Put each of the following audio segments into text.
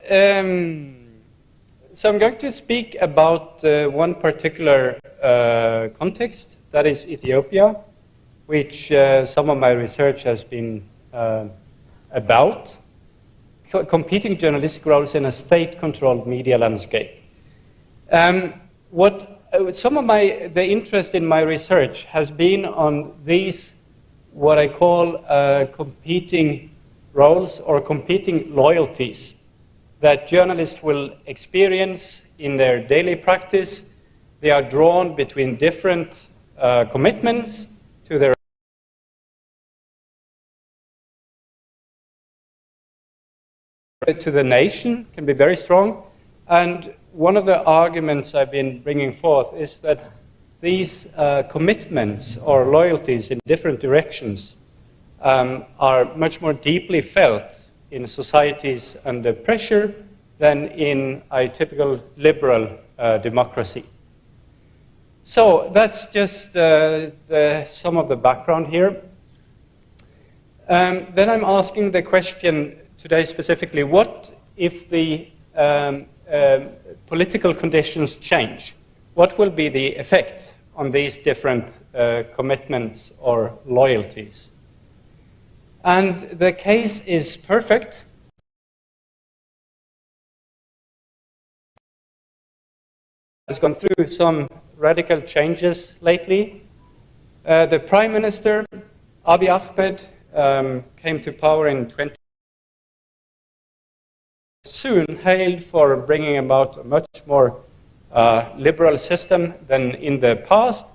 so I'm going to speak about one particular context, that is Ethiopia, which some of my research has been about, competing journalistic roles in a state-controlled media landscape. Some of the interest in my research has been on these, what I call competing roles or competing loyalties that journalists will experience in their daily practice. They are drawn between different commitments to their to the nation, can be very strong. And one of the arguments I've been bringing forth is that these commitments or loyalties in different directions are much more deeply felt in societies under pressure than in a typical liberal democracy. So that's just some of the background here. Then I'm asking the question today specifically, what if the political conditions change? What will be the effect on these different commitments or loyalties? And the case is perfect. Has gone through some radical changes lately. The Prime Minister, Abiy Ahmed, came to power in 20. Soon hailed for bringing about a much more liberal system than in the past.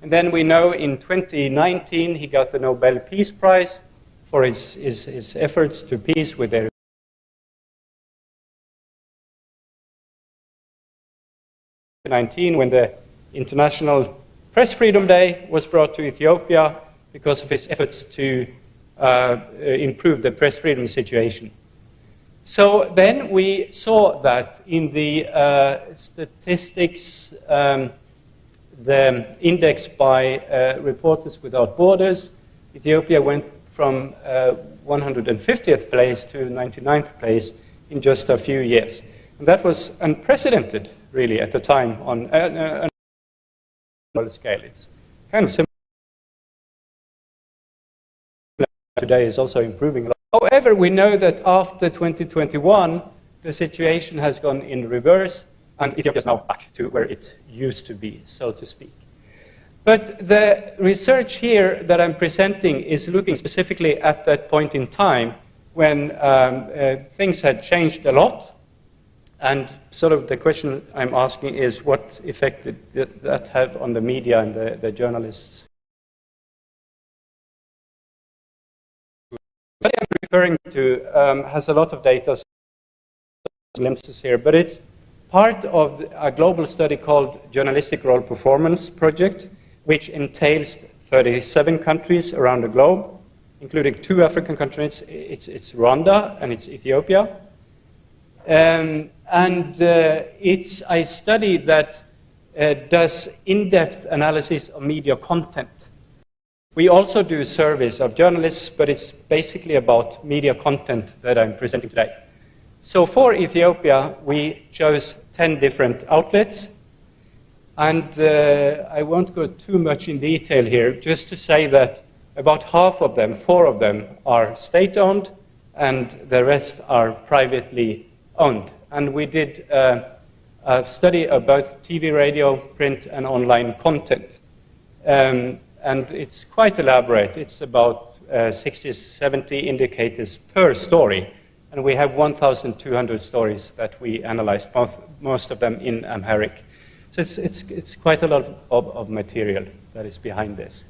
And then we know in 2019 he got the Nobel Peace Prize for his efforts to peace with their 2019 when the International Press Freedom Day was brought to Ethiopia because of his efforts to improve the press freedom situation. So then we saw that in the statistics, the index by Reporters Without Borders, Ethiopia went from 150th place to 99th place in just a few years. And that was unprecedented, really, at the time on a global scale. It's kind of similar. Today is also improving a lot. However, we know that after 2021, the situation has gone in reverse, and Ethiopia is now back to where it used to be, so to speak. But the research here that I'm presenting is looking specifically at that point in time when things had changed a lot, and sort of the question I'm asking is what effect did that have on the media and the journalists? What I'm referring to has a lot of data, glimpses here, but it's part of a global study called Journalistic Role Performance Project, which entails 37 countries around the globe, including 2 African countries. It's Rwanda and it's Ethiopia. It's a study that does in-depth analysis of media content. We also do surveys of journalists, but it's basically about media content that I'm presenting today. So for Ethiopia, we chose 10 different outlets. And I won't go too much in detail here, just to say that about half of them, 4 of them, are state-owned, and the rest are privately owned. And we did a study of both TV, radio, print, and online content. And it's quite elaborate. It's about 60, 70 indicators per story. And we have 1,200 stories that we analyzed, most of them in Amharic. So it's quite a lot of material that is behind this.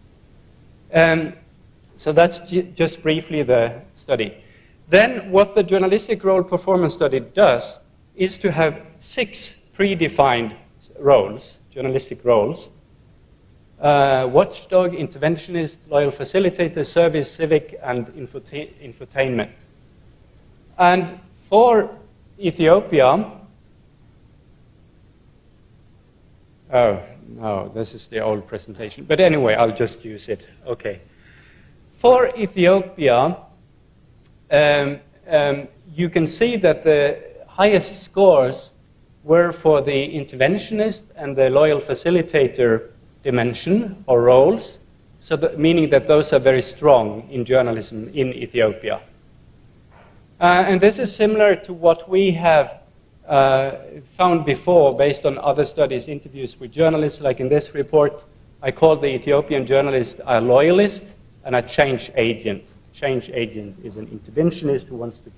So that's just briefly the study. Then what the Journalistic Role Performance Study does is to have 6 predefined roles, journalistic roles. Watchdog, interventionist, loyal facilitator, service, civic, and infotainment. And for Ethiopia, oh, no, this is the old presentation. But anyway, I'll just use it. Okay. For Ethiopia, you can see that the highest scores were for the interventionist and the loyal facilitator dimension or roles, so meaning that those are very strong in journalism in Ethiopia. And this is similar to what we have found before based on other studies, interviews with journalists. Like in this report, I called the Ethiopian journalist a loyalist and a change agent. Change agent is an interventionist who wants to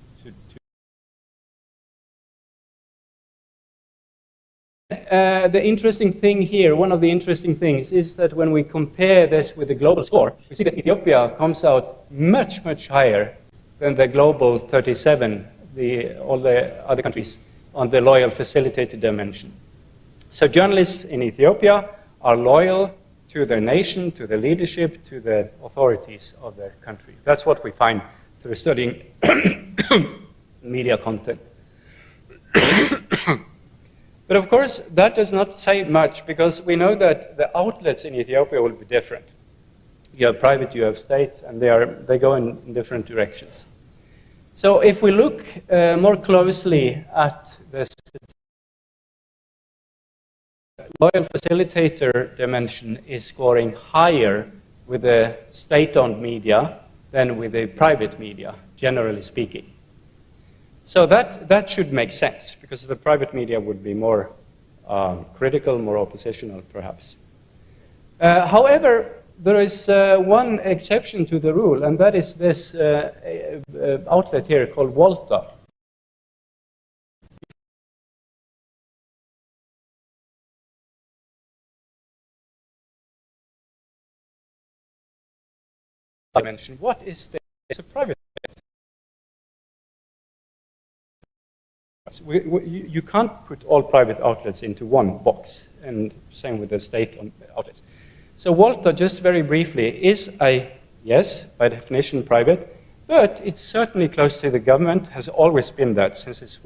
the interesting thing here, one of the interesting things, is that when we compare this with the global score, we see that Ethiopia comes out much, much higher than the global 37, all the other countries, on the loyal facilitated dimension. So journalists in Ethiopia are loyal to their nation, to the leadership, to the authorities of their country. That's what we find through studying media content. But of course, that does not say much, because we know that the outlets in Ethiopia will be different. You have private, you have state, and they go in different directions. So if we look more closely at the loyal facilitator dimension is scoring higher with the state-owned media than with the private media, generally speaking. So that should make sense, because the private media would be more critical, more oppositional, perhaps. However, there is one exception to the rule, and that is this outlet here called Volta. I mentioned, what is this? It's a private. You can't put all private outlets into one box, and same with the state outlets. So Volta, just very briefly, is yes, by definition private, but it's certainly close to the government, has always been that since it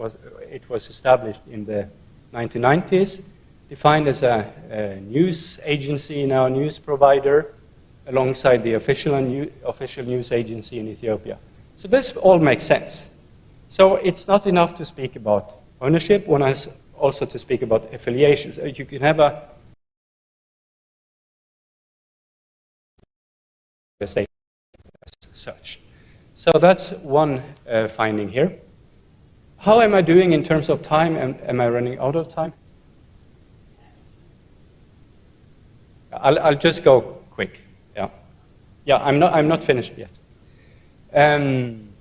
was established in the 1990s, defined as a news agency, now a news provider, alongside the official news agency in Ethiopia. So this all makes sense. So it's not enough to speak about ownership, one has also to speak about affiliations. You can have a state as such. So that's one finding here. How am I doing in terms of time? Am I running out of time? I'll just go quick. Yeah, I'm not finished yet. In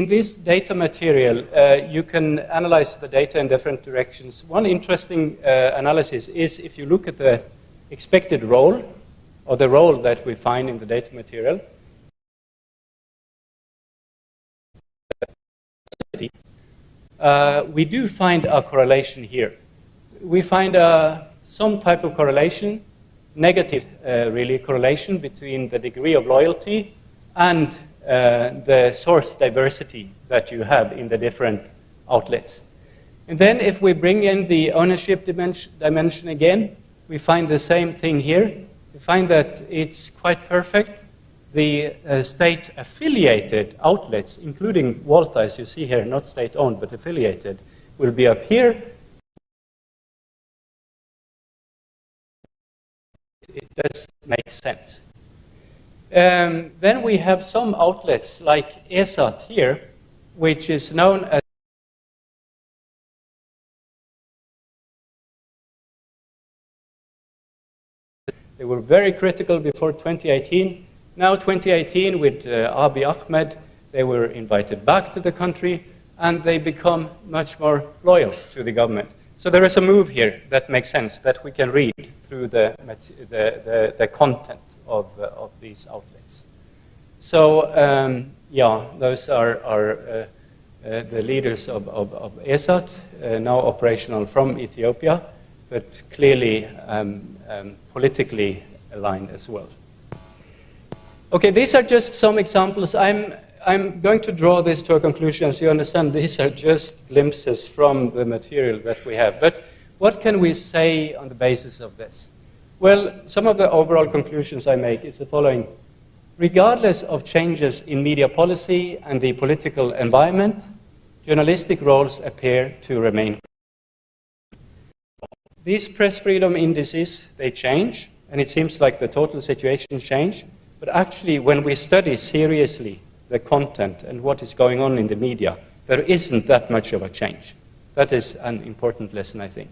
this data material, you can analyze the data in different directions. One interesting analysis is if you look at the expected role, or the role that we find in the data material, we do find a correlation here. We find some type of correlation, negative really correlation between the degree of loyalty and the source diversity that you have in the different outlets. And then if we bring in the ownership dimension again, we find the same thing here. We find that it's quite perfect. The state-affiliated outlets, including Volta, as you see here, not state-owned but affiliated, will be up here. It does make sense. Then we have some outlets like ESAT here, which is known as they were very critical before 2018. Now 2018 with Abiy Ahmed, they were invited back to the country and they become much more loyal to the government. So there is a move here that makes sense, that we can read through the content of these outlets. So, yeah, those are the leaders of ESAT, now operational from Ethiopia, but clearly politically aligned as well. Okay, these are just some examples. I'm going to draw this to a conclusion, so you understand these are just glimpses from the material that we have. But what can we say on the basis of this? Well, some of the overall conclusions I make is the following. Regardless of changes in media policy and the political environment, journalistic roles appear to remain. These press freedom indices, they change, and it seems like the total situation changed. But actually, when we study seriously the content and what is going on in the media, there isn't that much of a change. That is an important lesson, I think.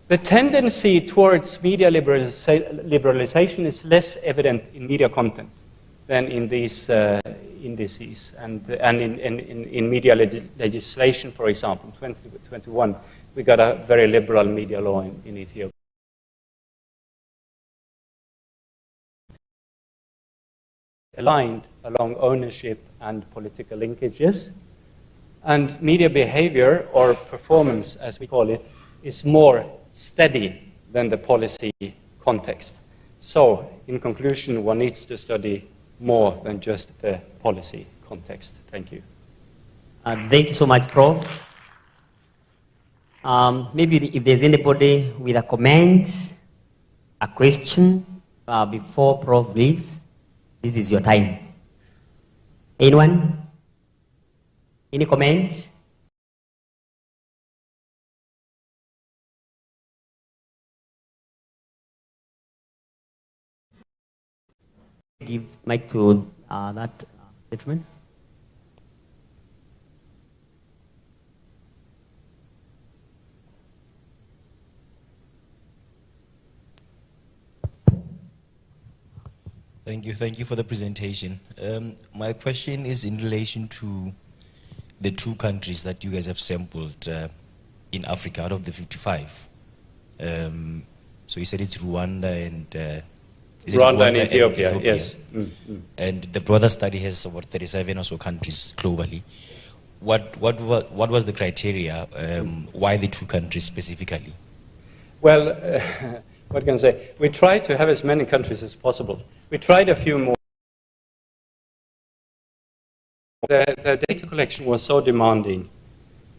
The tendency towards media liberalization is less evident in media content than in these indices. And in media legislation, for example, in 2021, we got a very liberal media law in Ethiopia. Aligned along ownership and political linkages. And media behavior, or performance as we call it, is more steady than the policy context. So, in conclusion, one needs to study more than just the policy context. Thank you. Thank you so much, Prof. Maybe if there's anybody with a comment, a question, before Prof leaves, this is your time. Anyone? Any comment? Give mic to that gentleman. Thank you for the presentation. My question is in relation to the two countries that you guys have sampled in Africa out of the 55. So you said it's Rwanda and... Rwanda and Ethiopia, yes. And the broader study has about 37 or so countries globally. What was the criteria? Why the two countries specifically? Well, what can I say? We tried to have as many countries as possible. We tried a few more. The data collection was so demanding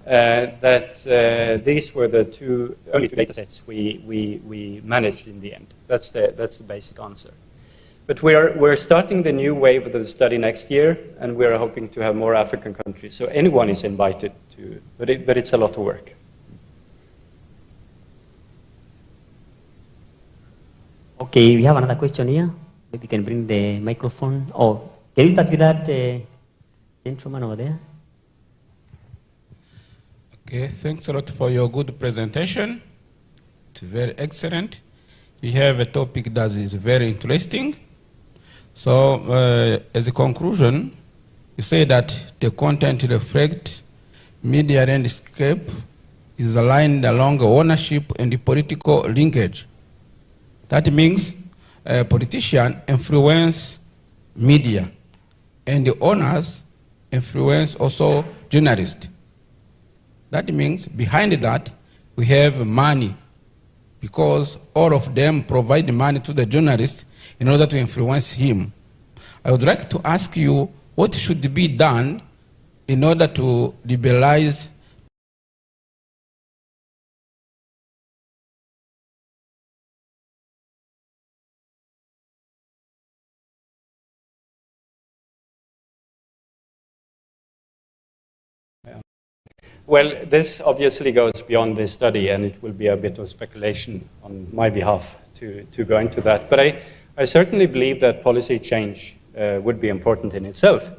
that these were the only two data sets we managed in the end. That's the basic answer. But we're starting the new wave of the study next year, and we're hoping to have more African countries. So anyone is invited to, but it's a lot of work. Okay, we have another question here. Maybe you can bring the microphone. Oh, can we start with that gentleman over there? Okay, thanks a lot for your good presentation. It's very excellent. We have a topic that is very interesting. So, as a conclusion, you say that the content reflects media landscape is aligned along ownership and the political linkage. That means politicians influence media, and the owners influence also journalists. That means behind that we have money, because all of them provide money to the journalist in order to influence him. I would like to ask you what should be done in order to liberalize Well, this obviously goes beyond this study, and it will be a bit of speculation on my behalf to go into that. But I certainly believe that policy change would be important in itself.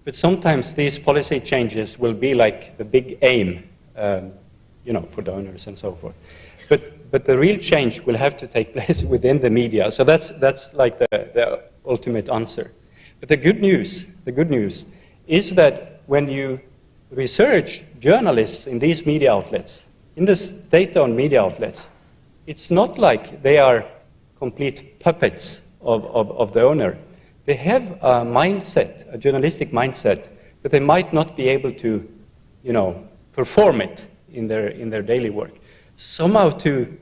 But sometimes these policy changes will be like the big aim, for donors and so forth. But the real change will have to take place within the media. So that's like the ultimate answer. But the good news is that when you research journalists in these media outlets, in this data on media outlets, it's not like they are complete puppets of the owner. They have a mindset, a journalistic mindset, but they might not be able to, perform it in their daily work. Somehow to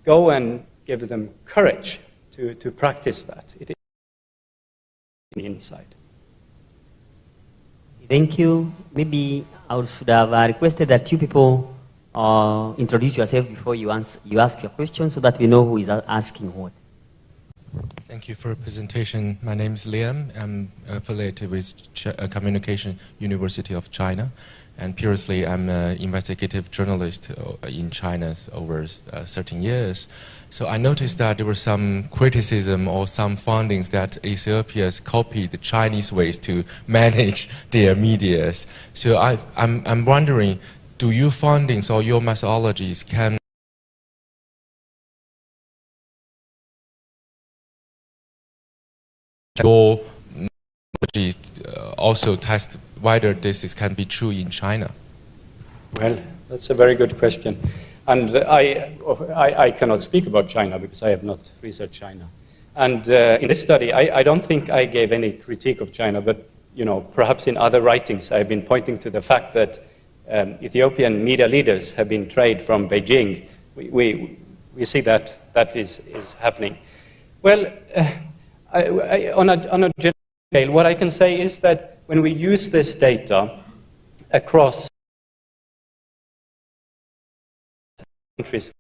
go and give them courage to practice that. It is the inside. Thank you. Maybe I should have requested that you people introduce yourself before you ask your question, so that we know who is asking what. Thank you. Thank you for your presentation. My name is Liam. I'm affiliated with Communication University of China. And previously, I'm an investigative journalist in China over 13 years. So I noticed that there was some criticism or some findings that Ethiopia has copied the Chinese ways to manage their medias. So I'm wondering, do your findings or your methodologies can your also test whether this can be true in China? Well, that's a very good question. And I cannot speak about China because I have not researched China. And in this study, I don't think I gave any critique of China, but perhaps in other writings I've been pointing to the fact that Ethiopian media leaders have been trained from Beijing. We see that is happening. Well, on a general scale, what I can say is that when we use this data across countries,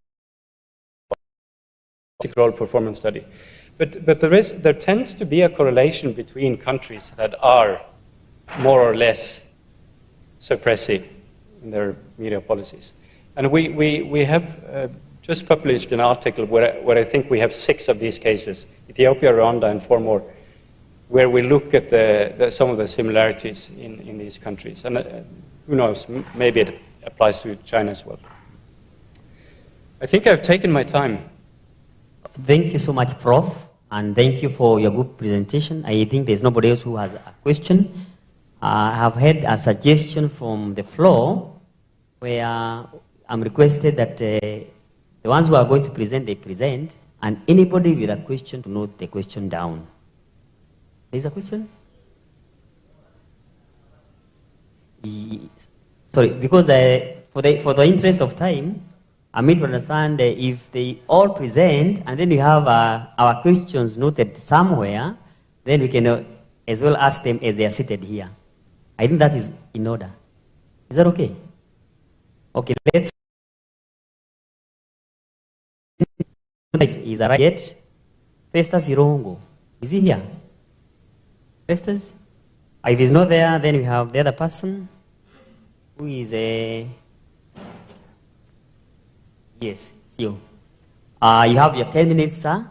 role performance study, but there tends to be a correlation between countries that are more or less suppressive in their media policies, and we have just published an article where I think we have 6 of these cases: Ethiopia, Rwanda, and 4 more, where we look at some of the similarities in these countries. And who knows, maybe it applies to China as well. I think I've taken my time. Thank you so much, Prof. And thank you for your good presentation. I think there's nobody else who has a question. I have had a suggestion from the floor where I'm requested that the ones who are going to present, they present, and anybody with a question to note the question down. There's a question? Sorry, because for the interest of time, I mean to understand if they all present and then we have our questions noted somewhere, then we can as well ask them as they are seated here. I think that is in order. Is that okay? Okay, let's. Is arrived yet? Festus Irongo. Is he here? Festus? If he's not there, then we have the other person who is a. Yes, it's you. You have your 10 minutes, sir.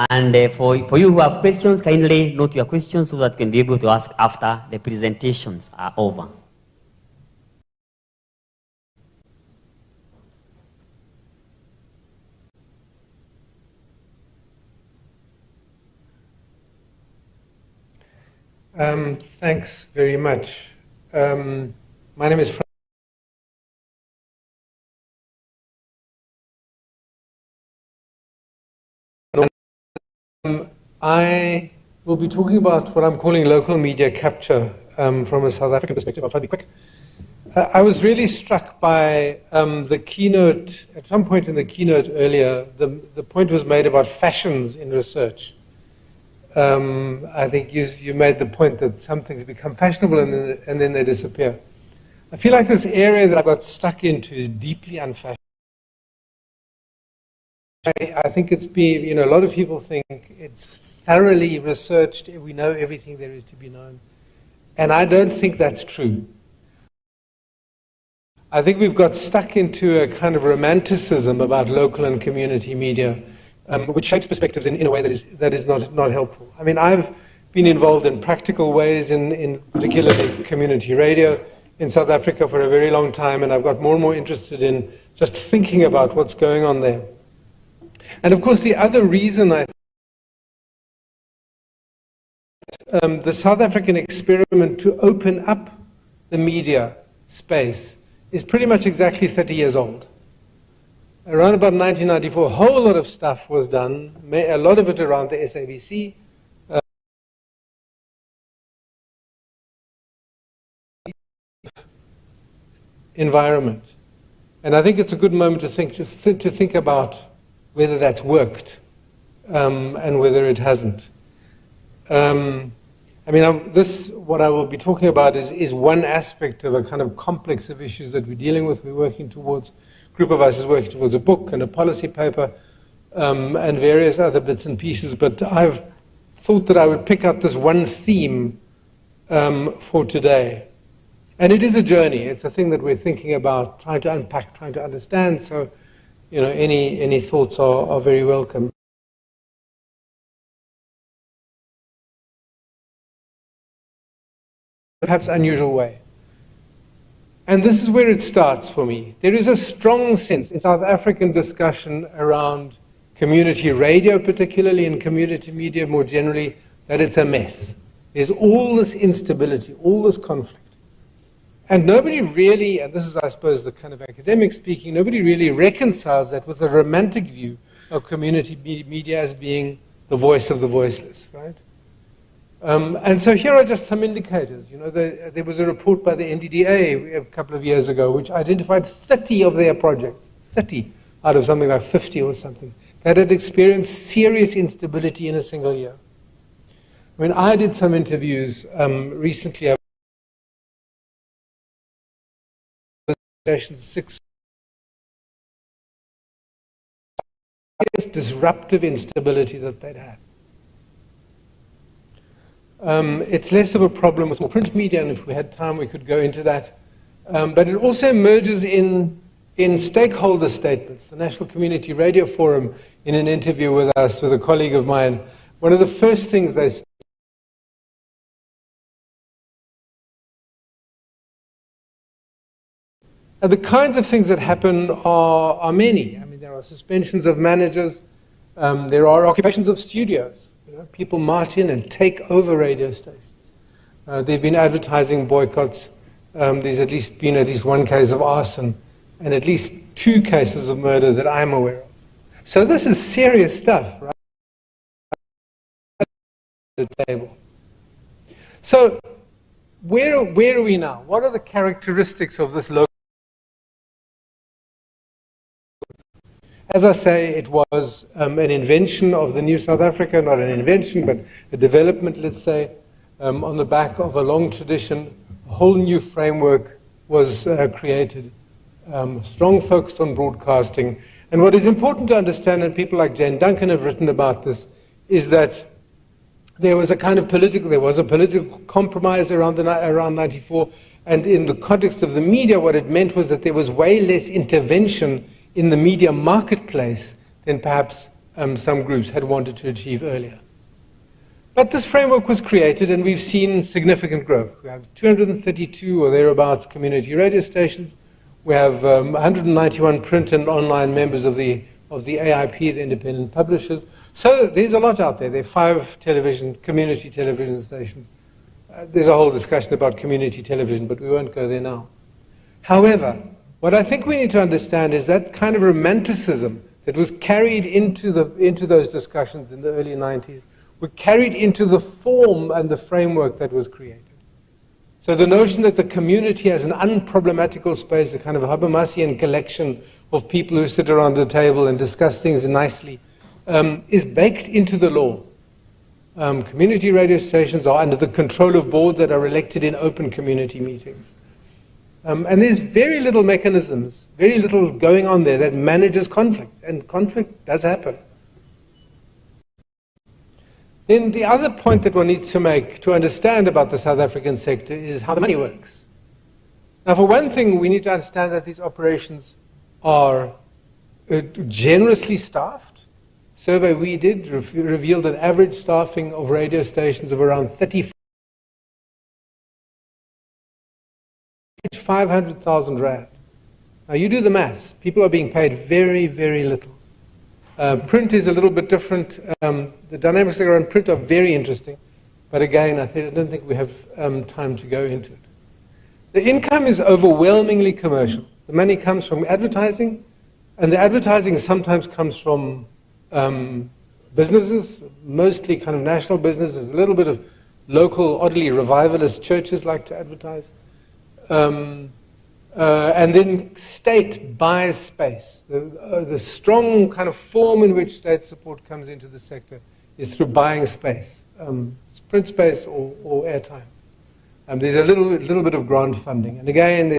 And for you who have questions, kindly note your questions so that you can be able to ask after the presentations are over. Thanks very much. My name is I will be talking about what I'm calling local media capture from a South African perspective. I'll try to be quick. I was really struck by the keynote, at some point in the keynote earlier, the point was made about fashions in research. I think you made the point that some things become fashionable and then they disappear. I feel like this area that I got stuck into is deeply unfashionable. I think it's been, a lot of people think it's thoroughly researched, we know everything there is to be known. And I don't think that's true. I think we've got stuck into a kind of romanticism about local and community media, which shapes perspectives in a way that is not helpful. I mean, I've been involved in practical ways in particularly community radio in South Africa for a very long time, and I've got more and more interested in just thinking about what's going on there. And of course, the other reason the South African experiment to open up the media space is pretty much exactly 30 years old. Around about 1994, a whole lot of stuff was done, a lot of it around the SABC. Environment. And I think it's a good moment to think about whether that's worked and whether it hasn't. What I will be talking about is one aspect of a kind of complex of issues that we're dealing with. We're working towards, a group of us is working towards a book and a policy paper and various other bits and pieces, but I've thought that I would pick out this one theme for today. And it is a journey. It's a thing that we're thinking about, trying to unpack, trying to understand. So, any thoughts are very welcome. Perhaps unusual way. And this is where it starts for me. There is a strong sense in South African discussion around community radio, particularly, and community media more generally, that it's a mess. There's all this instability, all this conflict. And nobody really, and this is, I suppose, the kind of academic speaking, nobody really reconciles that with a romantic view of community media as being the voice of the voiceless, right? And so here are just some indicators. There was a report by the NDDA a couple of years ago which identified 30 of their projects, 30 out of something like 50 or something, that had experienced serious instability in a single year. I mean, I did some interviews recently. Six disruptive instability that they'd had. It's less of a problem with more print media, and if we had time we could go into that. But it also emerges in stakeholder statements. The National Community Radio Forum, in an interview with us, with a colleague of mine, one of the first things they said, the kinds of things that happen are many. I mean, there are suspensions of managers. There are occupations of studios. People march in and take over radio stations. There have been advertising boycotts. There's been at least one case of arson and at least 2 cases of murder that I'm aware of. So this is serious stuff, right? The table. So where are we now? What are the characteristics of this local? As I say, it was an invention of the new South Africa, not an invention, but a development, let's say, on the back of a long tradition. A whole new framework was created, strong focus on broadcasting. And what is important to understand, and people like Jane Duncan have written about this, is that there was a political compromise around 94, and in the context of the media, what it meant was that there was way less intervention in the media marketplace than perhaps some groups had wanted to achieve earlier. But this framework was created, and we've seen significant growth. We have 232 or thereabouts community radio stations. We have 191 print and online members of the AIP, the independent publishers. So there's a lot out there. There are 5 community television stations. There's a whole discussion about community television, but we won't go there now. However, what I think we need to understand is that kind of romanticism that was carried into those discussions in the early 90s were carried into the form and the framework that was created. So the notion that the community has an unproblematical space, a kind of Habermasian collection of people who sit around the table and discuss things nicely, is baked into the law. Community radio stations are under the control of boards that are elected in open community meetings. And there's very little mechanisms, very little going on there that manages conflict, and conflict does happen. Then the other point that one needs to make to understand about the South African sector is how the money works. Now, for one thing, we need to understand that these operations are generously staffed. Survey we did revealed an average staffing of radio stations of around 500,000 rand. Now you do the maths. People are being paid very, very little. Print is a little bit different. The dynamics around print are very interesting. But again, I don't think we have time to go into it. The income is overwhelmingly commercial. The money comes from advertising, and the advertising sometimes comes from businesses, mostly kind of national businesses. A little bit of local, oddly revivalist churches like to advertise. And then state buys space. The strong kind of form in which state support comes into the sector is through buying space, print space or airtime. There's a little bit of grant funding. And again,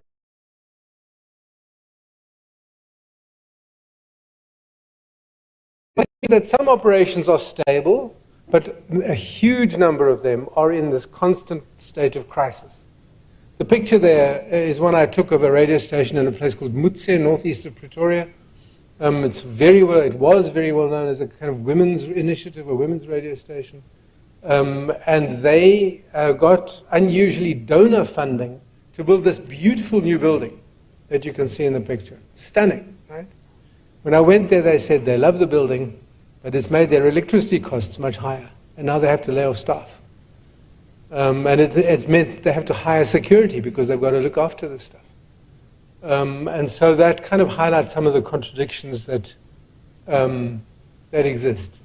that some operations are stable, but a huge number of them are in this constant state of crisis. The picture there is one I took of a radio station in a place called Mutse, northeast of Pretoria. It was very well known as a kind of women's initiative, a women's radio station. And they got unusually donor funding to build this beautiful new building that you can see in the picture. Stunning, right? When I went there, they said they love the building, but it's made their electricity costs much higher. And now they have to lay off staff. And it's meant they have to hire security because they've got to look after this stuff. And so that kind of highlights some of the contradictions that exist.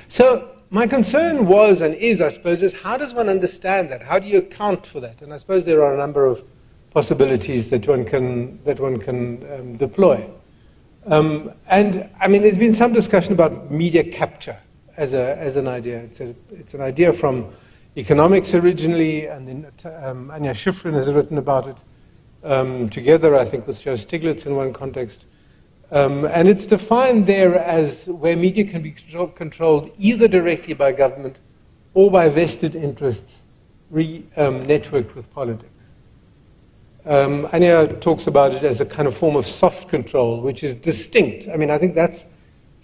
So my concern was and is, I suppose, is how does one understand that? How do you account for that? And I suppose there are a number of possibilities that one can deploy. And I mean, there's been some discussion about media capture as an idea. It's an idea from economics originally, and then Anja Schifrin has written about it together, I think, with Joe Stiglitz in one context. And it's defined there as where media can be controlled either directly by government or by vested interests networked with politics. Anja talks about it as a kind of form of soft control, which is distinct. I mean, I think that's,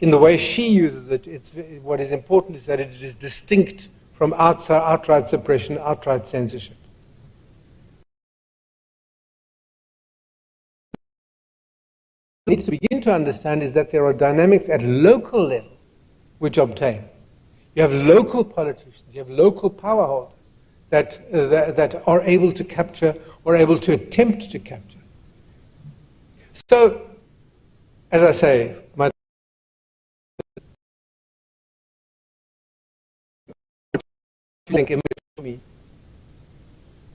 in the way she uses it, what is important is that it is distinct from outright suppression, outright censorship. What needs to begin to understand is that there are dynamics at local level which obtain. You have local politicians, you have local power holders that are able to capture or able to attempt to capture. So, as I say,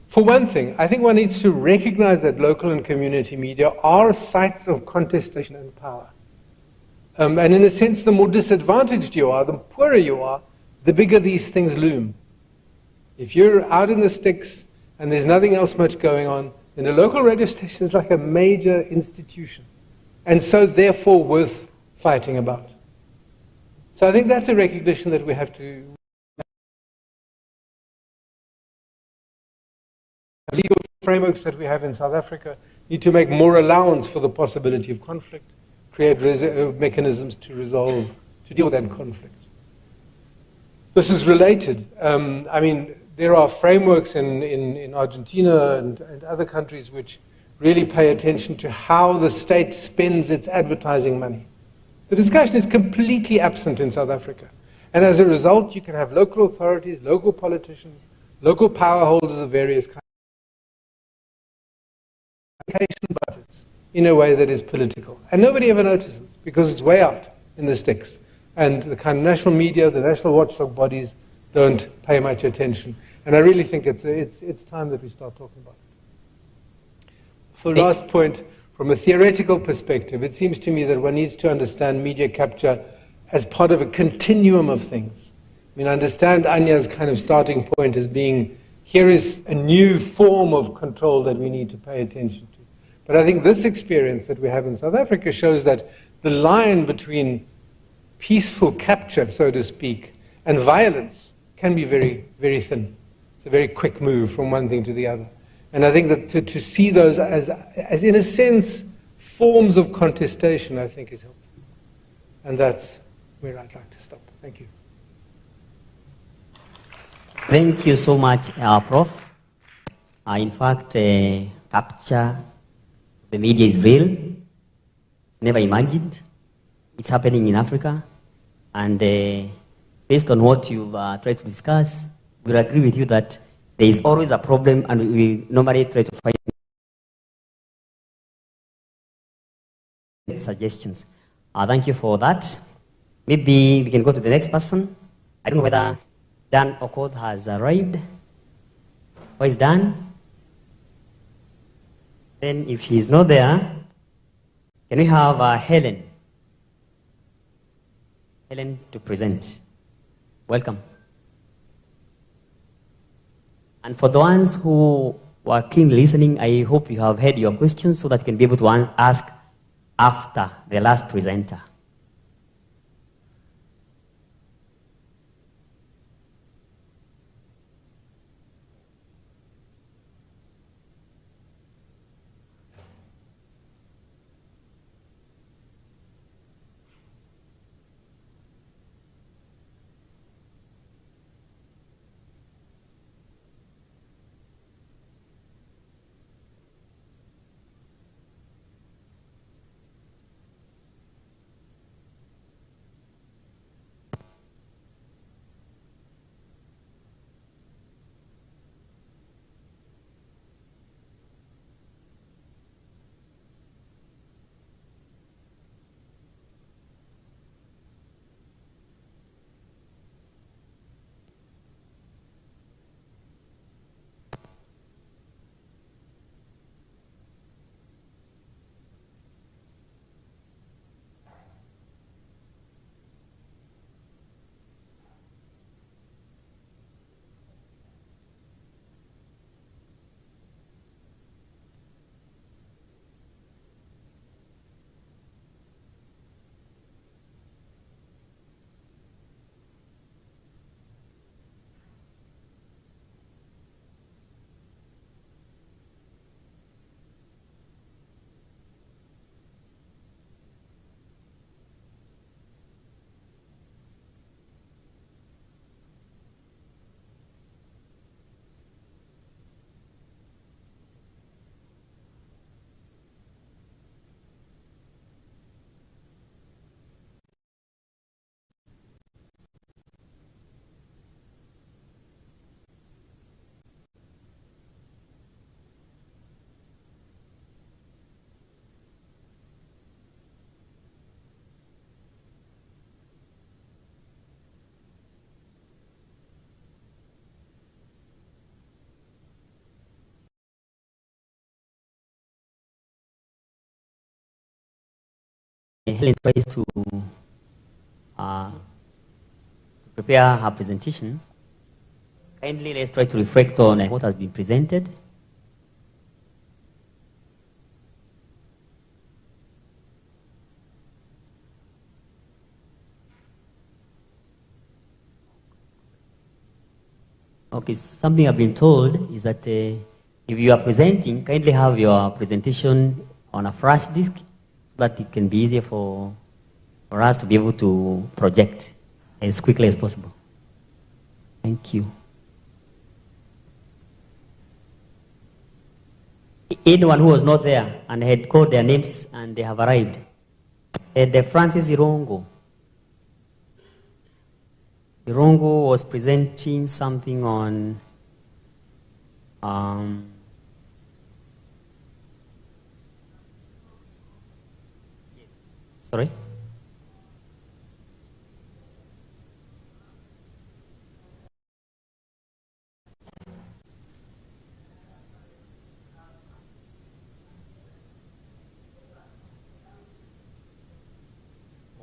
for one thing, I think one needs to recognize that local and community media are sites of contestation and power. And in a sense, the more disadvantaged you are, the poorer you are, the bigger these things loom. If you're out in the sticks and there's nothing else much going on, then a local radio station is like a major institution. And so, therefore, worth fighting about. So I think that's a recognition that we have to. Legal frameworks that we have in South Africa need to make more allowance for the possibility of conflict, create mechanisms to deal with that conflict. This is related. I mean, there are frameworks in Argentina and other countries which really pay attention to how the state spends its advertising money. The discussion is completely absent in South Africa. And as a result, you can have local authorities, local politicians, local power holders of various kinds budgets in a way that is political. And nobody ever notices because it's way out in the sticks. And the kind of national media, the national watchdog bodies don't pay much attention. And I really think it's time that we start talking about it. For the last point, from a theoretical perspective, it seems to me that one needs to understand media capture as part of a continuum of things. I mean, I understand Anja's kind of starting point as being, here is a new form of control that we need to pay attention to. But I think this experience that we have in South Africa shows that the line between peaceful capture, so to speak, and violence can be very, very thin. It's a very quick move from one thing to the other. And I think that to see those as in a sense, forms of contestation, I think is helpful. And that's where I'd like to stop. Thank you. Thank you so much, Prof. In fact, capture the media is real. It's never imagined. It's happening in Africa. And based on what you've tried to discuss, we'll agree with you that there is always a problem, and we normally try to find suggestions. Thank you for that. Maybe we can go to the next person. I don't know whether Dan Okoth has arrived. Where is Dan? Then if he's not there, can we have Helen? Helen to present. Welcome. And for the ones who were keenly listening, I hope you have heard your questions so that you can be able to ask after the last presenter. Helen tries to prepare her presentation, kindly let's try to reflect on what has been presented. Okay, something I've been told is that if you are presenting, kindly have your presentation on a flash disk so that it can be easier for us to be able to project as quickly as possible. Thank you. Anyone who was not there and had called their names and they have arrived. Francis Irongo. Irongo was presenting something on sorry?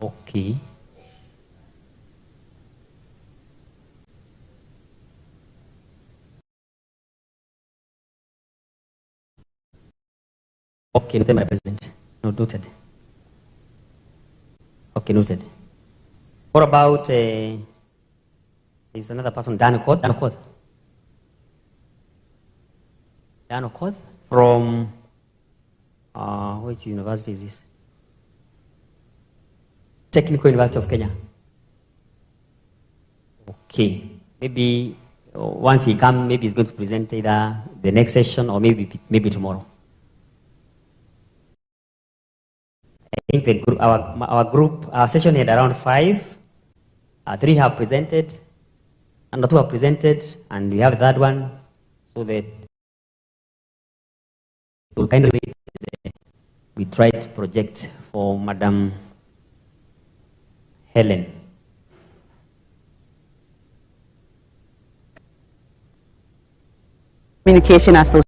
Okay. Okay, noted, Madam President. No, noted. Okay, noted. What about, there's another person, Dan Okoth from, which university is this? Technical University of Kenya. Okay, maybe once he comes, maybe he's going to present either the next session or maybe tomorrow. I think the group, our session had around 5. 3 have presented, and 2 have presented, and we have a third one, so that we'll kind of we try to project for Madam Helen. Communication Association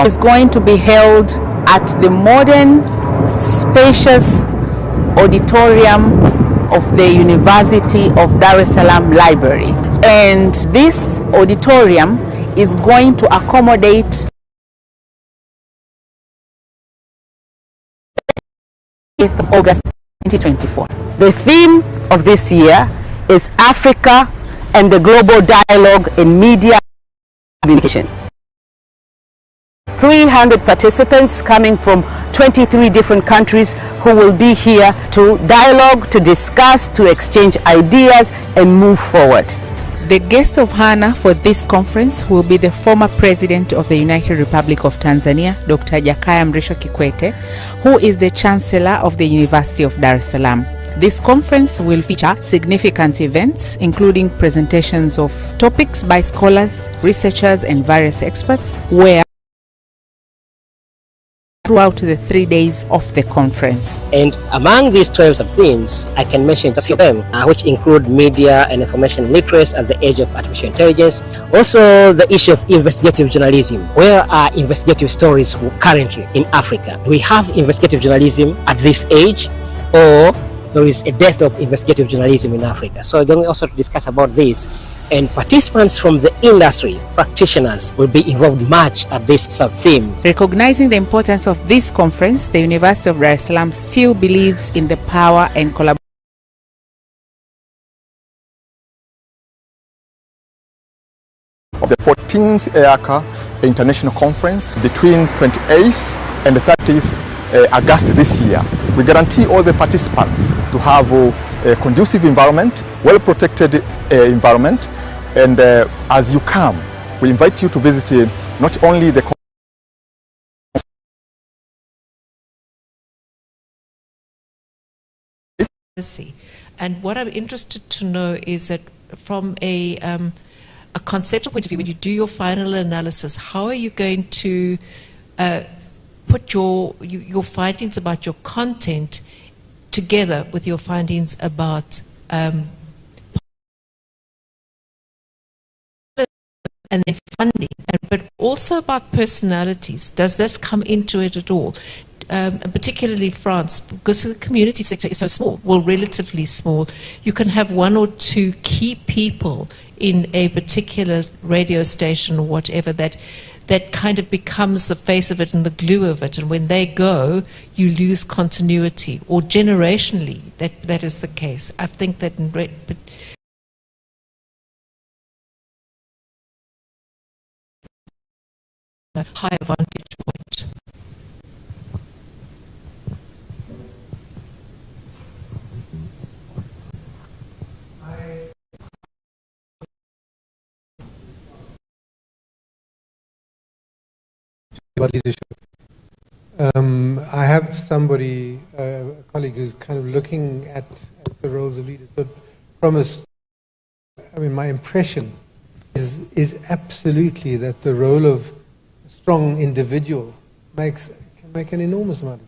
is going to be held at the modern, spacious auditorium of the University of Dar es Salaam Library. And this auditorium is going to accommodate of August 2024. The theme of this year is Africa and the Global Dialogue in Media Communication. 300 participants coming from 23 different countries who will be here to dialogue, to discuss, to exchange ideas and move forward. The guest of honor for this conference will be the former President of the United Republic of Tanzania, Dr. Jakaya Mrisho Kikwete, who is the Chancellor of the University of Dar es Salaam. This conference will feature significant events, including presentations of topics by scholars, researchers, and various experts, where throughout the 3 days of the conference. And among these 12 sub-themes, I can mention just a few of them, which include media and information literacy at the age of artificial intelligence. Also, the issue of investigative journalism. Where are investigative stories currently in Africa? Do we have investigative journalism at this age, or there is a death of investigative journalism in Africa? So we're going also to discuss about this. And participants from the industry, practitioners, will be involved much at this sub-theme. Recognizing the importance of this conference, the University of Dar es Salaam still believes in the power and collaboration of the 14th EACA International Conference between 28th and the 30th August this year. We guarantee all the participants to have a conducive environment, well-protected environment, and as you come, we invite you to visit not only the and what I'm interested to know is that from a conceptual point of view, when you do your final analysis, how are you going to put your findings about your content together with your findings about and then funding, but also about personalities. Does this come into it at all? And particularly France, because the community sector is so small, well, relatively small, you can have one or two key people in a particular radio station or whatever that kind of becomes the face of it and the glue of it, and when they go, you lose continuity, or generationally, that is the case. I think that a higher vantage point. About leadership. I have somebody, a colleague, who's kind of looking at the roles of leaders, but my impression is absolutely that the role of a strong individual can make an enormous amount of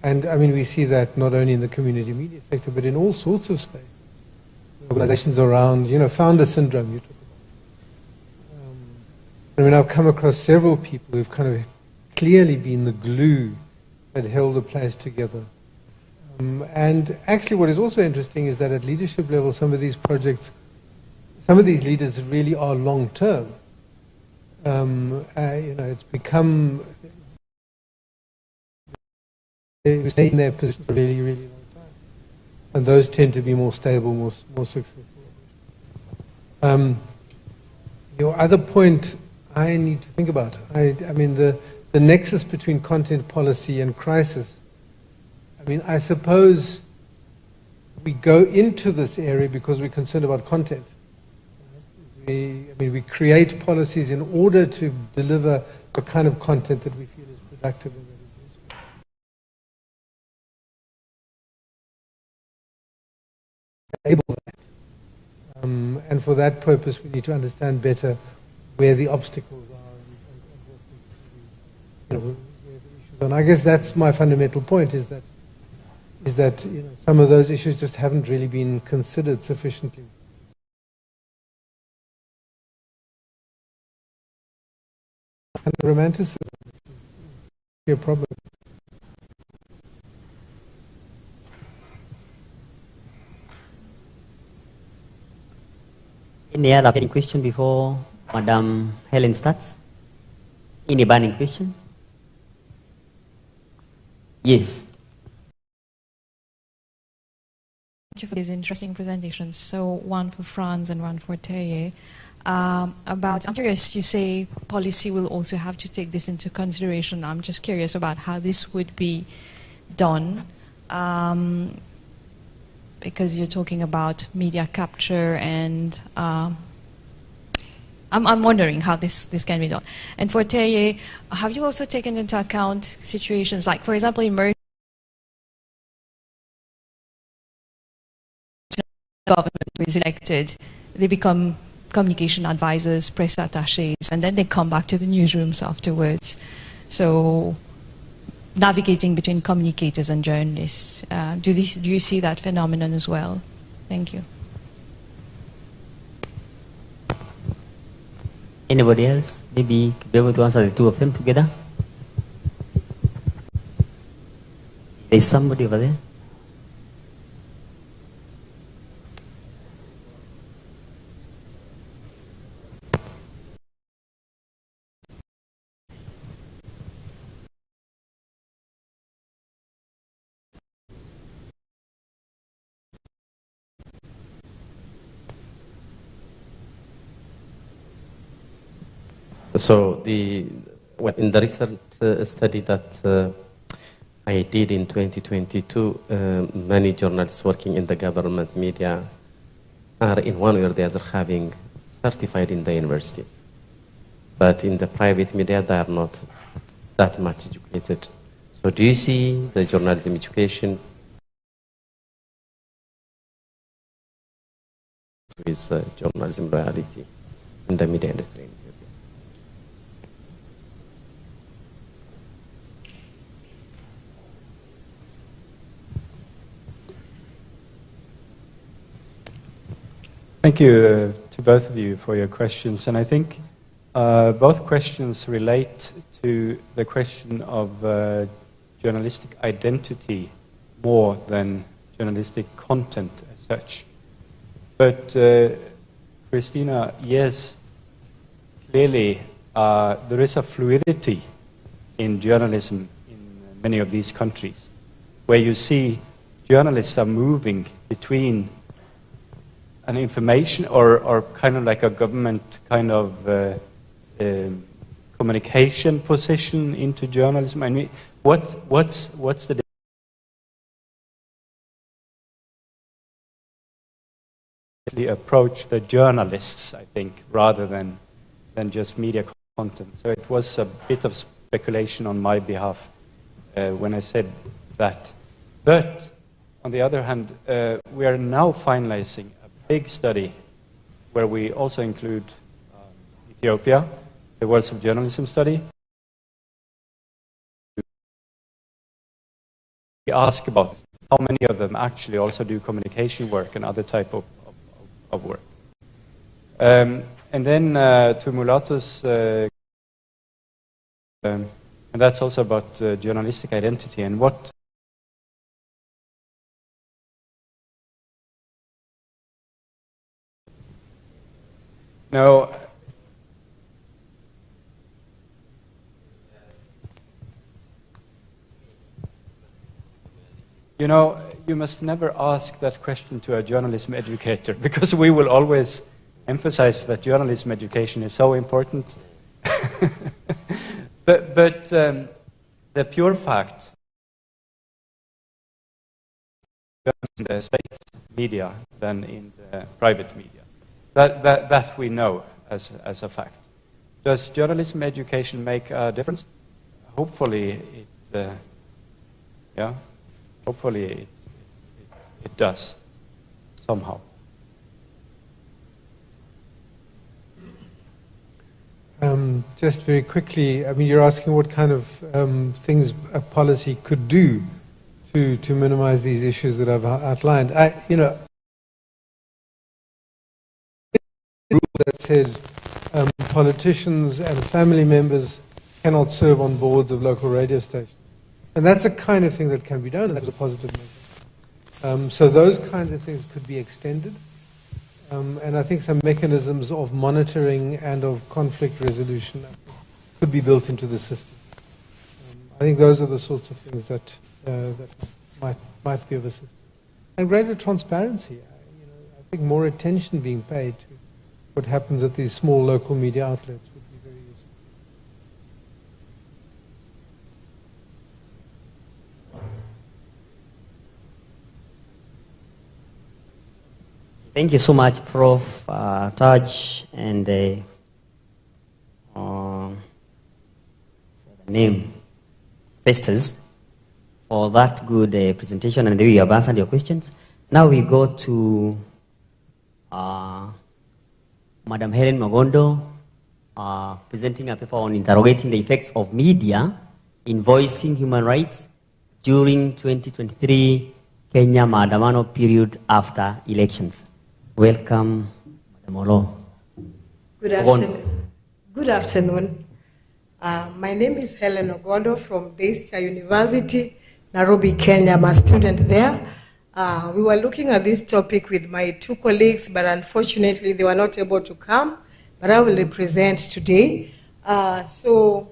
difference. And we see that not only in the community media sector, but in all sorts of spaces. Organizations around, founder syndrome, you talk about. I've come across several people who've kind of clearly been the glue that held the place together. And actually what is also interesting is that at leadership level, some of these projects, some of these leaders really are long-term. It's become, they stay in their position for a really, really long time. And those tend to be more stable, more successful. Your other point I need to think about, the nexus between content policy and crisis. I suppose we go into this area because we're concerned about content. We create policies in order to deliver the kind of content that we feel is productive and that is useful. Enable that. And for that purpose, we need to understand better where the obstacles are and what needs to be, where the issues are. And I guess that's my fundamental point, is that some of those issues just haven't really been considered sufficiently. And romanticism is a problem. Any other burning question before Madam Helen starts? Any burning question? Yes. Thank you for these interesting presentations. So one for Franz and one for Terje. I'm curious, you say policy will also have to take this into consideration. I'm just curious about how this would be done, because you're talking about media capture, and I'm wondering how this can be done. And for Terje, have you also taken into account situations like, for example, in government who is elected, they become communication advisors, press attachés, and then they come back to the newsrooms afterwards. So navigating between communicators and journalists, do you see that phenomenon as well? Thank you. Anybody else? Maybe be able to answer the two of them together? There's somebody over there. So in the research study that I did in 2022, many journalists working in the government media are in one way or the other having certified in the universities. But in the private media, they are not that much educated. So do you see the journalism education with journalism loyalty in the media industry in Ethiopia? Thank you, to both of you for your questions. And I think both questions relate to the question of journalistic identity more than journalistic content as such. But Christina, yes, clearly there is a fluidity in journalism in many of these countries, where you see journalists are moving between an information or kind of like a government kind of communication position into journalism. I mean, what's the approach the journalists, I think, rather than just media content. So it was a bit of speculation on my behalf when I said that. But on the other hand, we are now finalizing a big study where we also include Ethiopia, the Worlds of Journalism study. We ask about how many of them actually also do communication work and other type of work. And then to Mulato's, and that's also about journalistic identity and what no. You know, you must never ask that question to a journalism educator, because we will always emphasize that journalism education is so important. but the pure fact in the state media than in the private media, that we know as a fact. Does journalism education make a difference? Hopefully it, yeah. Hopefully it does, somehow. Just very quickly, I mean, you're asking what kind of things a policy could do to minimize these issues that I've outlined. You know, rule that said politicians and family members cannot serve on boards of local radio stations. And that's a kind of thing that can be done, and that's a positive measure. So those kinds of things could be extended. And I think some mechanisms of monitoring and of conflict resolution could be built into the system. I think those are the sorts of things that might be of assistance. And greater transparency. I think more attention being paid to what happens at these small local media outlets would be very useful. Thank you so much, Prof. Taj and name Festus, for that good presentation, and we have answered your questions. Now we go to Madam Helen Magondo, presenting a paper on interrogating the effects of media in voicing human rights during 2023 Kenya Maandamano period after elections. Welcome, Madam Olo. Good afternoon. Good afternoon. My name is Helen Ogodo from Daystar University, Nairobi, Kenya. I'm a student there. We were looking at this topic with my two colleagues, but unfortunately they were not able to come, but I will represent today. So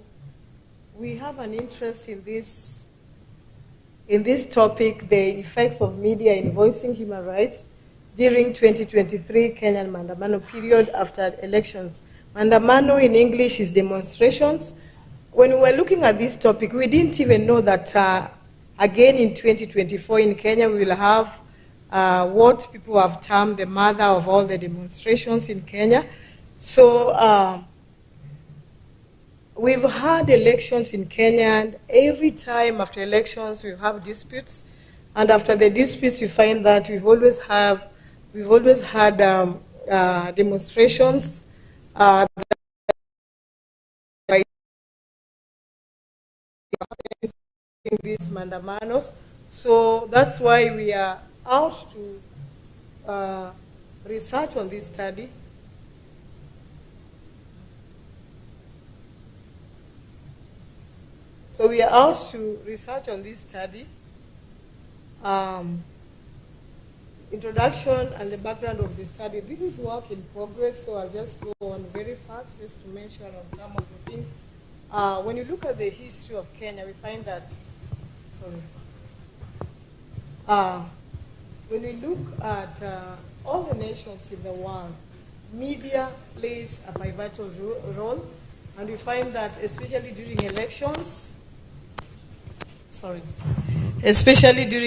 we have an interest in this topic, the effects of media in voicing human rights during 2023 Kenyan Maandamano period after elections. Maandamano in English is demonstrations. When we were looking at this topic, we didn't even know that again in 2024 in Kenya we will have what people have termed the mother of all the demonstrations in Kenya. So we've had elections in Kenya, and every time after elections we have disputes, and after the disputes you find that we've always had demonstrations in these Maandamanos. So that's why we are out to research on this study So we are asked to research on this study, introduction and the background of the study. This is work in progress, so I'll just go on very fast just to mention on some of the things. When you look at the history of Kenya, we find that, when we look at all the nations in the world, media plays a pivotal role, and we find that especially during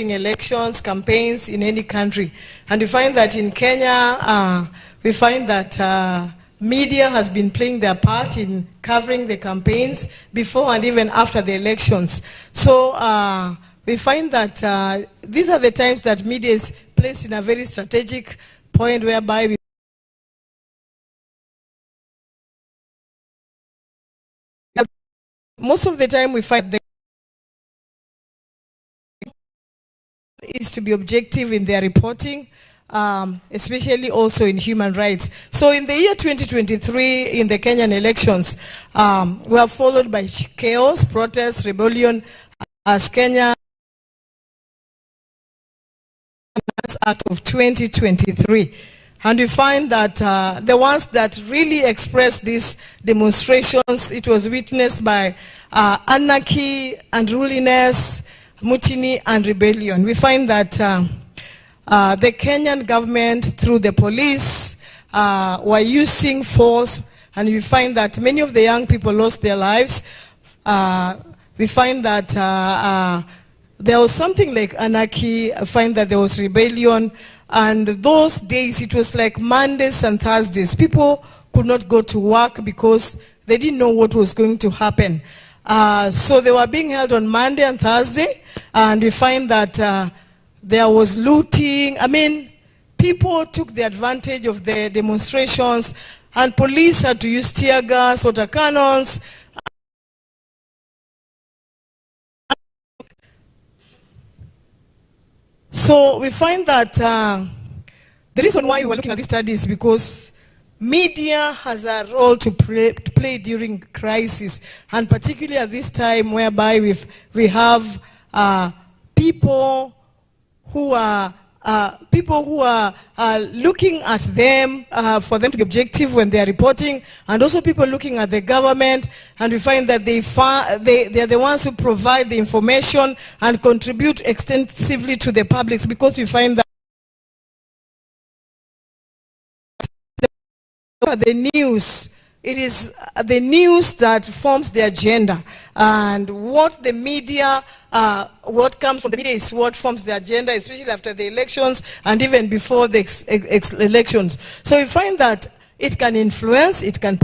elections, campaigns in any country. And we find that in Kenya, we find that media has been playing their part in covering the campaigns before and even after the elections. So we find that these are the times that media is placed in a very strategic point whereby most of the time we find that is to be objective in their reporting, especially also in human rights. So in the year 2023, in the Kenyan elections, were followed by chaos, protests, rebellion, as Kenya Act of 2023. And we find that the ones that really expressed these demonstrations, it was witnessed by anarchy, unruliness, mutiny, and rebellion. We find that the Kenyan government, through the police, were using force, and we find that many of the young people lost their lives. We find that there was something like anarchy. I find that there was rebellion. And those days, it was like Mondays and Thursdays. People could not go to work because they didn't know what was going to happen. So they were being held on Monday and Thursday. And we find that there was looting. I mean, people took the advantage of the demonstrations. And police had to use tear gas, water cannons. So we find that the reason why we're looking at this study is because media has a role to play during crisis, and particularly at this time whereby we have people who are looking at them for them to be objective when they are reporting, and also people looking at the government, and we find that they are the ones who provide the information and contribute extensively to the public, because we find that the news, it is the news that forms the agenda, and what the media, what comes from the media is what forms the agenda, especially after the elections and even before the elections. So we find that it can influence, it can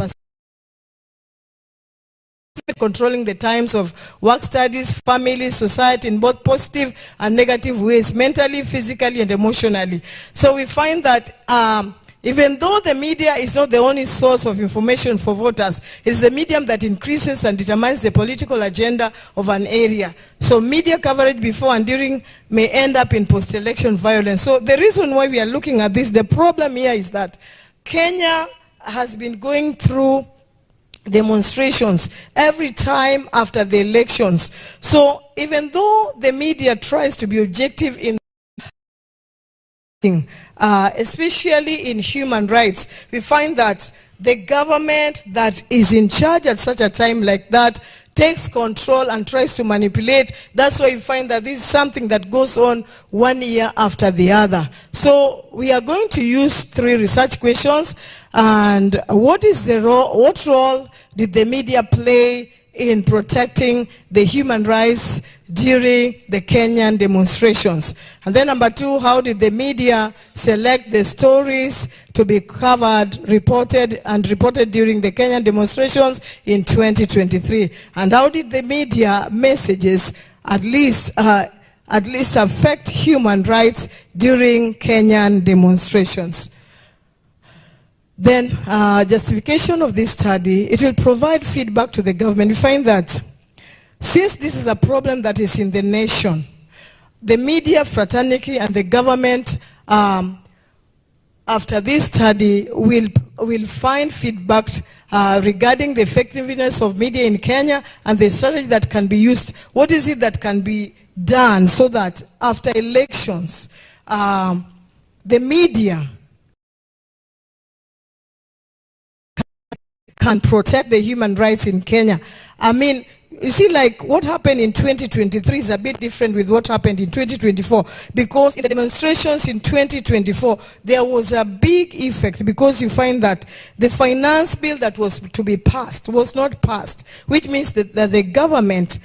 controlling the times of work studies, family, society in both positive and negative ways, mentally, physically, and emotionally. So we find that even though the media is not the only source of information for voters, it is a medium that increases and determines the political agenda of an area. So media coverage before and during may end up in post-election violence. So the reason why we are looking at this, the problem here is that Kenya has been going through demonstrations every time after the elections. So even though the media tries to be objective in especially in human rights, we find that the government that is in charge at such a time like that takes control and tries to manipulate. That's why you find that this is something that goes on 1 year after the other. So we are going to use 3 research questions. And what role did the media play in protecting the human rights during the Kenyan demonstrations? And then number 2, how did the media select the stories to be covered, reported during the Kenyan demonstrations in 2023? And how did the media messages at least affect human rights during Kenyan demonstrations? Then justification of this study, it will provide feedback to the government. We find that since this is a problem that is in the nation, the media fraternity and the government after this study will will find feedback regarding the effectiveness of media in Kenya and the strategy that can be used. What is it that can be done so that after elections, the media can protect the human rights in Kenya? I mean, you see, like what happened in 2023 is a bit different with what happened in 2024, because in the demonstrations in 2024, there was a big effect, because you find that the finance bill that was to be passed was not passed, which means that the government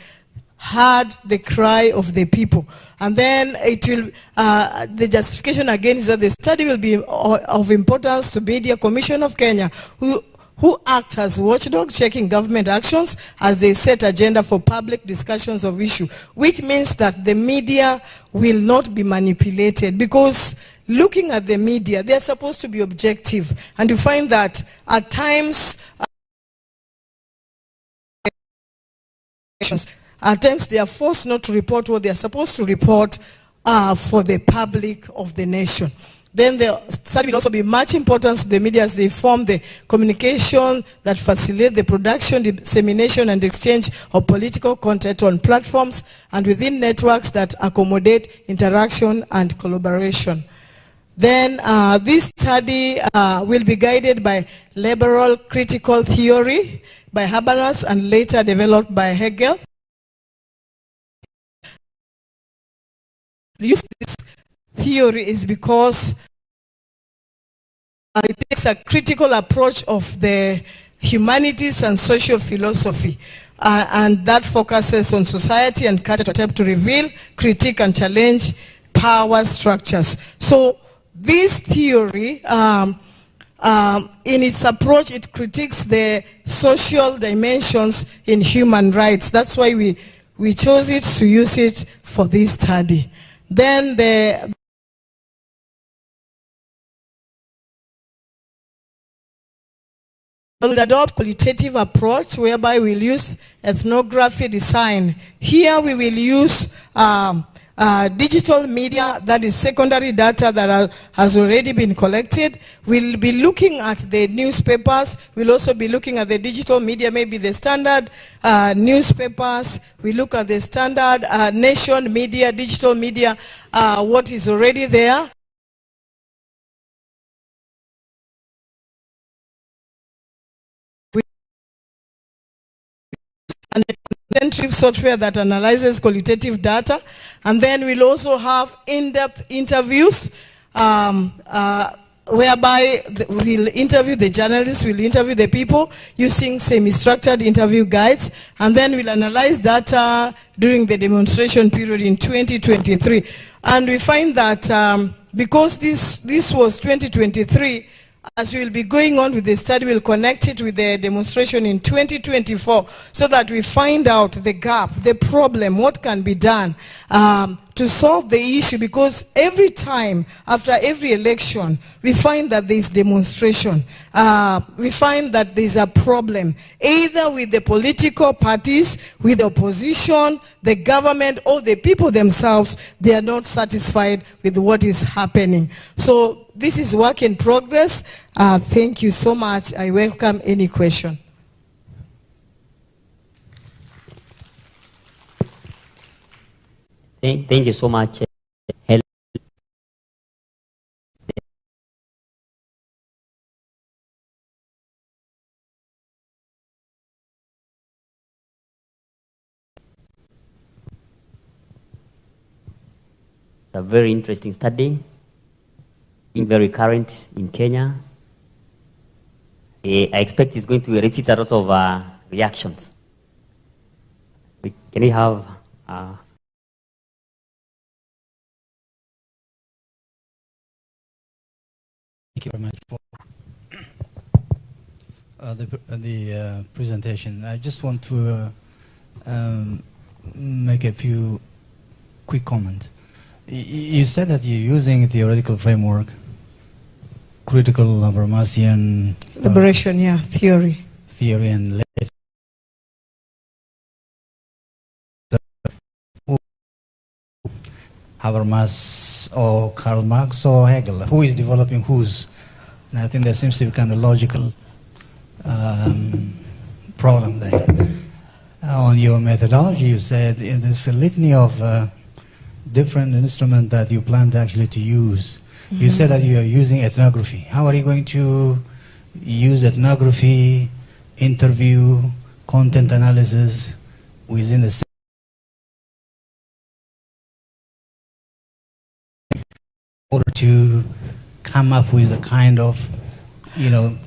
heard the cry of the people. And then it will, the justification again is that the study will be of importance to Media Commission of Kenya, who act as watchdogs, checking government actions as they set agenda for public discussions of issue, which means that the media will not be manipulated, because looking at the media, they're supposed to be objective. And you find that at times, they are forced not to report what they are supposed to report for the public of the nation. Then the study will also be much importance to the media as they form the communication that facilitate the production, dissemination, and exchange of political content on platforms and within networks that accommodate interaction and collaboration. Then this study will be guided by liberal critical theory by Habermas and later developed by Hegel. Use this theory is because it takes a critical approach of the humanities and social philosophy, and that focuses on society and culture to attempt to reveal, critique, and challenge power structures. So this theory, in its approach, it critiques the social dimensions in human rights. That's why we chose it to use it for this study. Then we'll adopt qualitative approach whereby we'll use ethnography design. Here we will use digital media, that is secondary data that has already been collected. We'll be looking at the newspapers. We'll also be looking at the digital media, maybe the standard newspapers. We look at the standard nation media, digital media, what is already there. And then trip software that analyzes qualitative data. And then we'll also have in-depth interviews whereby we'll interview the journalists, we'll interview the people using semi-structured interview guides. And then we'll analyze data during the demonstration period in 2023. And we find that because this was 2023, as we will be going on with the study, we'll connect it with the demonstration in 2024 so that we find out the gap, the problem, what can be done to solve the issue, because every time after every election, we find that there is demonstration. We find that there is a problem, either with the political parties, with the opposition, the government, or the people themselves. They are not satisfied with what is happening. So this is work in progress. Thank you so much. I welcome any question. Thank you so much. It's a very interesting study, being very current in Kenya. I expect it's going to elicit a lot of reactions. Can we have... Thank you very much for the presentation. I just want to make a few quick comments. You said that you're using theoretical framework, critical Habermasian liberation, theory, and Habermas or Karl Marx or Hegel. Who is developing whose? And I think there seems to be kind of logical problem there. On your methodology, you said there's a litany of different instruments that you plan to actually to use. You said that you are using ethnography. How are you going to use ethnography, interview, content analysis within the same in order to come up with a kind of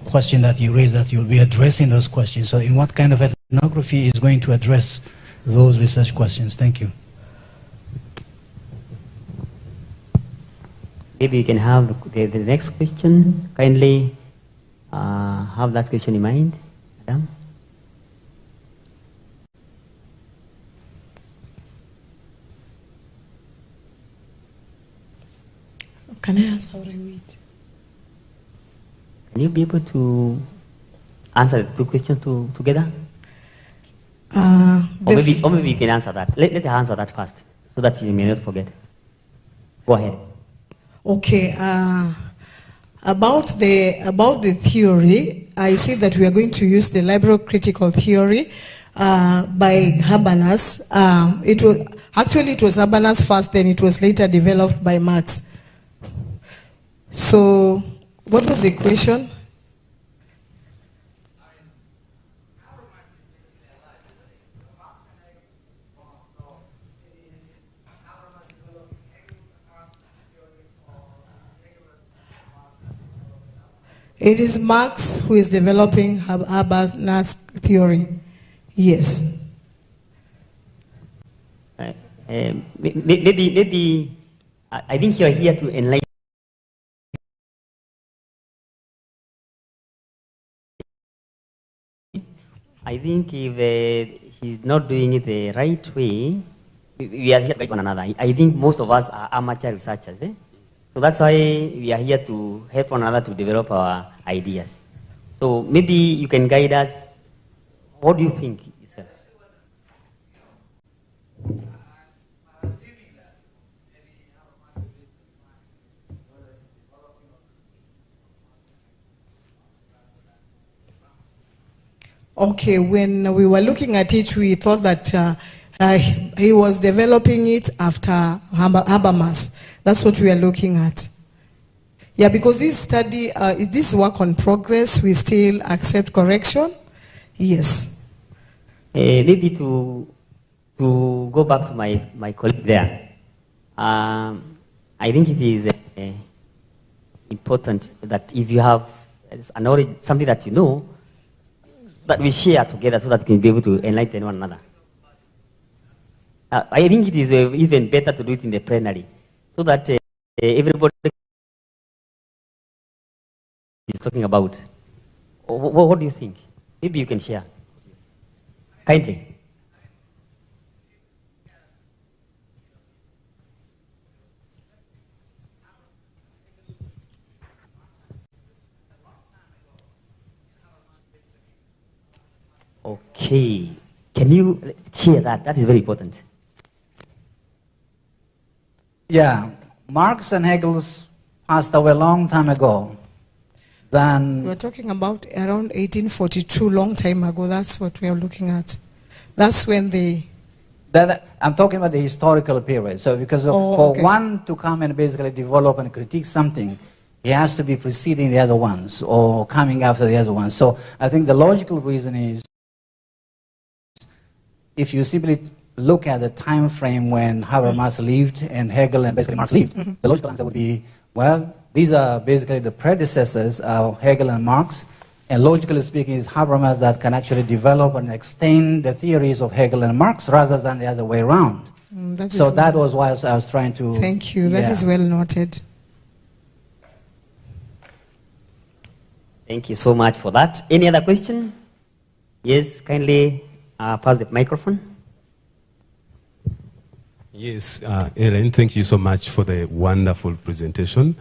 question that you raise, that you'll be addressing those questions? So in what kind of ethnography is going to address those research questions? Thank you. Maybe you can have the next question. Kindly have that question in mind, Madam. Can I answer or I wait? Can you be able to answer the two questions together? Or maybe you can answer that. Let her answer that first, so that you may not forget. Go ahead. Okay. About the theory, I see that we are going to use the liberal critical theory by Habermas. It was Habermas first, then it was later developed by Marx. So, what was the question? It is Marx who is developing Habermas theory. Yes. Maybe I think you are here to enlighten. I think if he's not doing it the right way, we are here to help one another. I think most of us are amateur researchers. So that's why we are here to help one another to develop our ideas. So maybe you can guide us. What do you think yourself? Okay, when we were looking at it, we thought that he was developing it after Habermas. That's what we are looking at. Yeah, because this study, this work on progress, we still accept correction. Yes. Maybe to go back to my colleague there, I think it is important that if you have a knowledge, something that you know, that we share together so that we can be able to enlighten one another. I think it is even better to do it in the plenary, so that everybody is talking about. What do you think? Maybe you can share. Kindly. Okay. Can you share that? That is very important. Yeah. Marx and Engels passed away a long time ago. Then we're talking about around 1842, long time ago. That's what we are looking at. That's when I'm talking about the historical period. So because for one to come and basically develop and critique something, he has to be preceding the other ones or coming after the other ones. So I think the logical reason is, if you simply look at the time frame when Habermas lived and Hegel and basically Marx lived, the logical answer would be, well, these are basically the predecessors of Hegel and Marx, and logically speaking, it's Habermas that can actually develop and extend the theories of Hegel and Marx rather than the other way around. So that was why I was trying to... Thank you. That is well noted. Thank you so much for that. Any other question? Yes, kindly pass the microphone. Yes, Ellen, thank you so much for the wonderful presentation.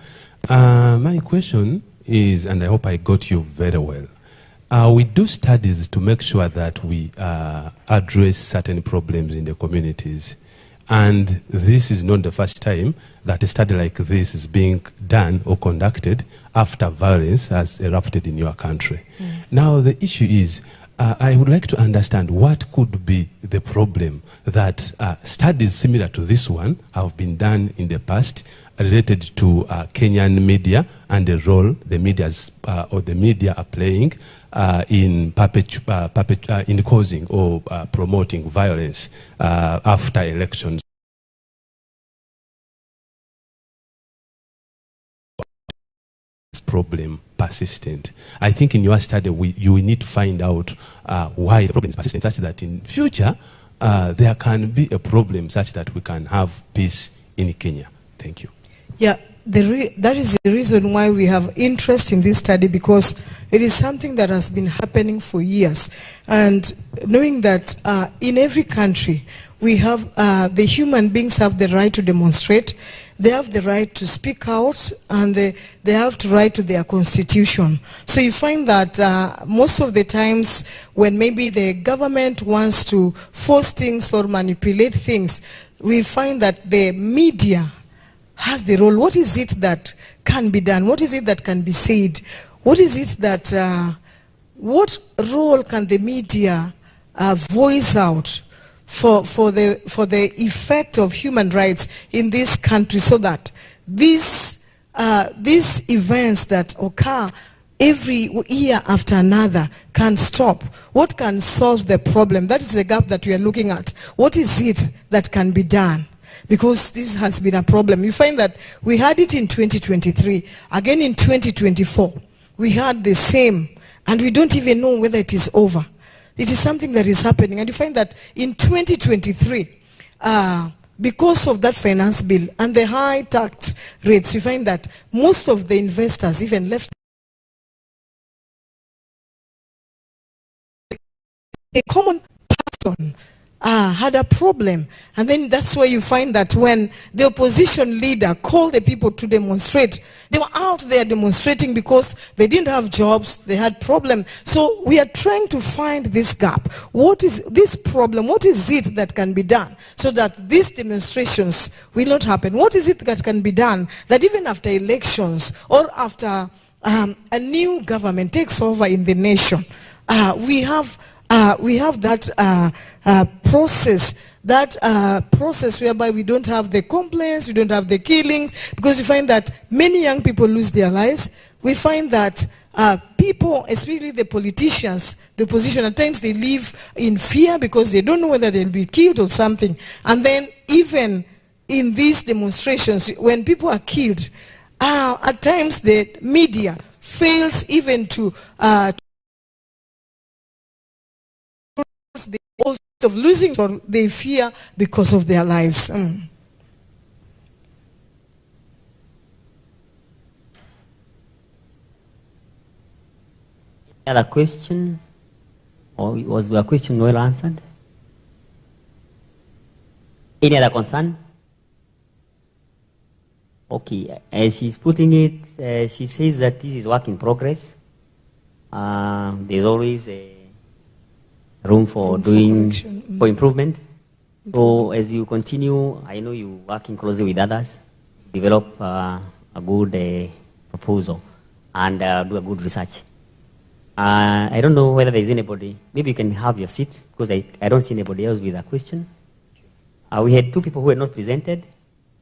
My question is, and I hope I got you very well, we do studies to make sure that we address certain problems in the communities. And this is not the first time that a study like this is being done or conducted after violence has erupted in your country. Now, the issue is, I would like to understand what could be the problem that studies similar to this one have been done in the past related to Kenyan media and the role the media are playing in causing or promoting violence after elections. Problem persistent. I think in your study you will need to find out why the problem is persistent, such that in future there can be a problem such that we can have peace in Kenya. Thank you. Yeah, that is the reason why we have interest in this study, because it is something that has been happening for years. And knowing that in every country we have the human beings have the right to demonstrate, they have the right to speak out, and they have the right to their constitution. So you find that most of the times when maybe the government wants to force things or manipulate things, we find that the media has the role. What is it that can be done? What is it that can be said? What is it that, what role can the media voice out for the effect of human rights in this country, so that these events that occur every year after another can stop? What can solve the problem? That is the gap that we are looking at. What is it that can be done? Because this has been a problem. You find that we had it in 2023, again in 2024. We had the same, and we don't even know whether it is over. It is something that is happening. And you find that in 2023, because of that finance bill and the high tax rates, you find that most of the investors even left. A common person had a problem. And then that's why you find that when the opposition leader called the people to demonstrate, they were out there demonstrating because they didn't have jobs, they had problems. So we are trying to find this gap. What is this problem? What is it that can be done so that these demonstrations will not happen? What is it that can be done that even after elections or after a new government takes over in the nation, we have that process whereby we don't have the complaints, we don't have the killings, because we find that many young people lose their lives. We find that people, especially the politicians, the opposition, at times they live in fear because they don't know whether they'll be killed or something. And then even in these demonstrations, when people are killed, at times the media fails even to the odds of losing, or they fear because of their lives. Any other question? Or was your question well answered? Any other concern? Okay, as she's putting it, she says that this is work in progress. There's always a room for for improvement. So as you continue, I know you're working closely with others, develop a good proposal and do a good research. I don't know whether there's anybody. Maybe you can have your seat, because I don't see anybody else with a question. We had two people who were not presented.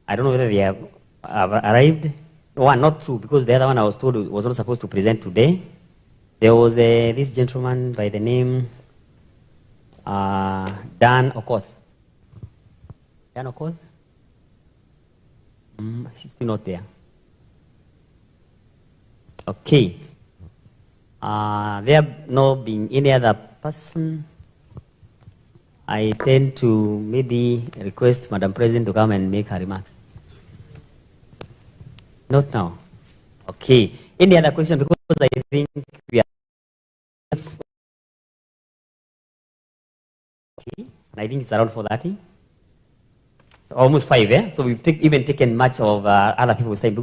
I don't know whether they have arrived. One, not two, because the other one I was told was not supposed to present today. There was this gentleman by the name Dan Okoth. Dan Okoth? She's still not there. Okay. There have not been any other person. I tend to maybe request Madam President to come and make her remarks. Not now. Okay. Any other question? Because I think we are. I think it's around 4:30. So almost 5, yeah? So we've even taken much of other people's time.